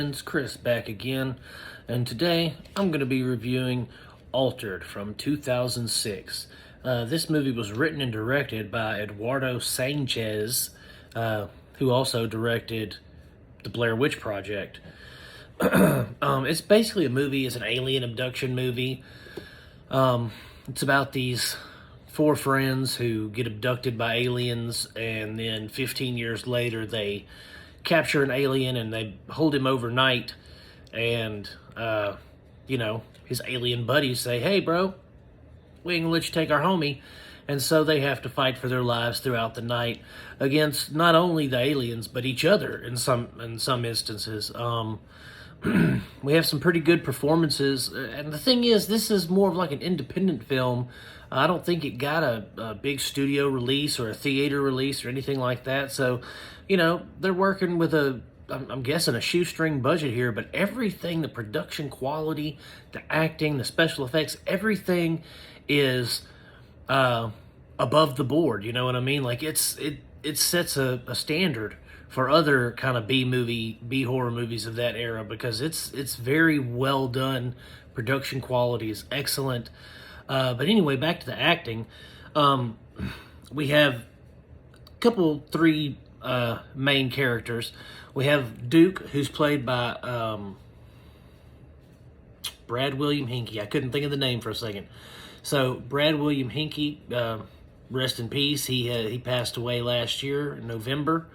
friends, Chris back again, and today I'm going to be reviewing Altered from 2006. This movie was written and directed by Eduardo Sanchez, who also directed The Blair Witch Project. It's basically a movie, it's an alien abduction movie. It's about these four friends who get abducted by aliens, and then 15 years later they capture an alien and they hold him overnight, and his alien buddies say, "Hey bro, we ain't gonna let you take our homie," and so they have to fight for their lives throughout the night against not only the aliens but each other in some instances. We have some pretty good performances, and the thing is, this is more of like an independent film. I don't think it got a big studio release or a theater release or anything like that, so they're working with I'm guessing a shoestring budget here, but everything, the production quality, the acting, the special effects, everything is above the board, you know what I mean? Like it sets a standard for other kind of B horror movies of that era, because it's very well done. Production quality is excellent. But anyway, back to the acting. We have three main characters. We have Duke, who's played by Brad William Hinkey. I couldn't think of the name for a second. So Brad William Hinkey, rest in peace. He passed away last year in November.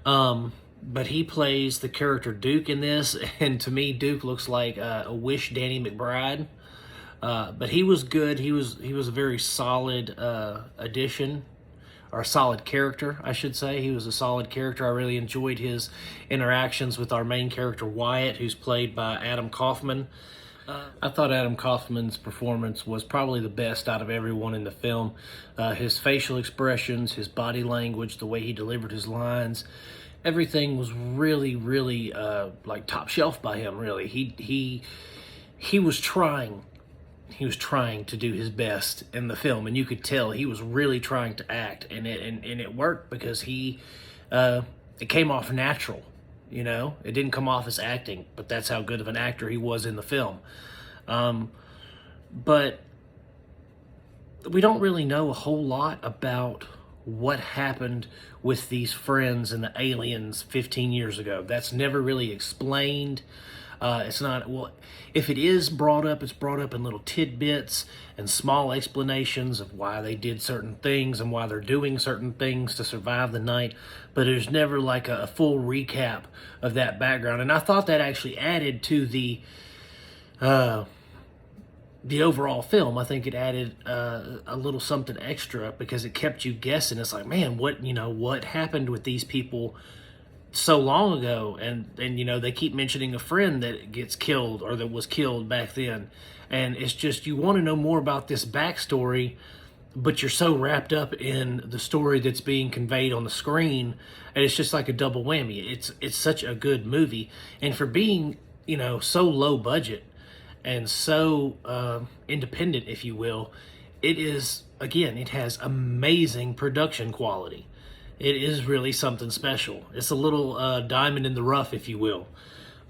But he plays the character Duke in this, and to me, Duke looks like a Wish Danny McBride. But he was good. He was a very solid addition, or a solid character, I should say. He was a solid character. I really enjoyed his interactions with our main character Wyatt, who's played by Adam Kaufman. I thought Adam Kaufman's performance was probably the best out of everyone in the film. His facial expressions, his body language, the way he delivered his lines, everything was really, really like top shelf by him. Really, he was trying. He was trying to do his best in the film, and you could tell he was really trying to act, and it worked, because it came off natural. It didn't come off as acting, but that's how good of an actor he was in the film. But we don't really know a whole lot about what happened with these friends and the aliens 15 years ago. That's never really explained. It's not, well, if it is brought up, it's brought up in little tidbits and small explanations of why they did certain things and why they're doing certain things to survive the night, but there's never like a full recap of that background. And I thought that actually added to the overall film. I think it added a little something extra, because it kept you guessing. It's like, man, what happened with these people so long ago, and they keep mentioning a friend that gets killed, or that was killed back then, and it's just, you want to know more about this backstory, but you're so wrapped up in the story that's being conveyed on the screen, and it's just like a double whammy. It's such a good movie, and for being so low budget and so independent, if you will, it has amazing production quality. It is really something special. It's a little diamond in the rough, if you will.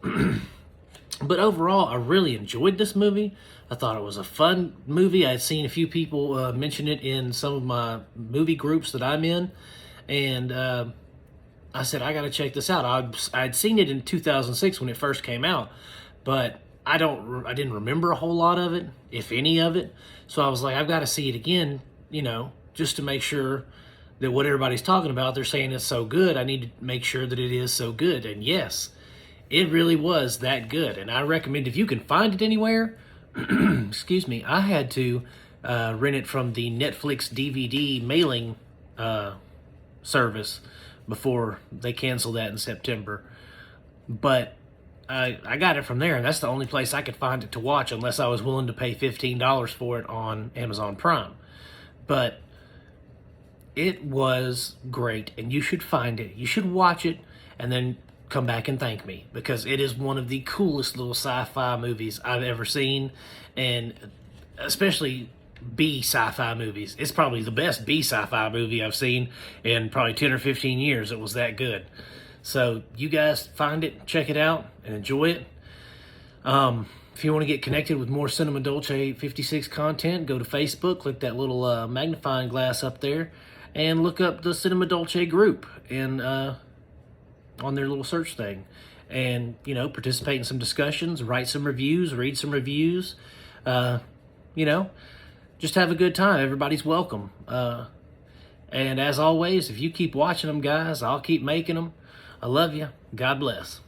But overall, I really enjoyed this movie. I thought it was a fun movie. I had seen a few people mention it in some of my movie groups that I'm in, and I said, I got to check this out. I'd seen it in 2006 when it first came out, but I didn't remember a whole lot of it, if any of it. So I was like, I've got to see it again, just to make sure that what everybody's talking about, they're saying it's so good, I need to make sure that it is so good. And yes, it really was that good. And I recommend, if you can find it anywhere, excuse me, I had to rent it from the Netflix DVD mailing service before they canceled that in September. But I got it from there, and that's the only place I could find it to watch, unless I was willing to pay $15 for it on Amazon Prime. But it was great, and you should find it. You should watch it, and then come back and thank me, because it is one of the coolest little sci-fi movies I've ever seen, and especially B sci-fi movies. It's probably the best B sci-fi movie I've seen in probably 10 or 15 years. It was that good. So you guys find it, check it out, and enjoy it. If you want to get connected with more Cinema Dolce 56 content, go to Facebook, click that little magnifying glass up there, and look up the Cinema Dolce group and on their little search thing. And, you know, participate in some discussions, write some reviews, read some reviews. You know, just have a good time. Everybody's welcome. And as always, if you keep watching them, guys, I'll keep making them. I love you. God bless.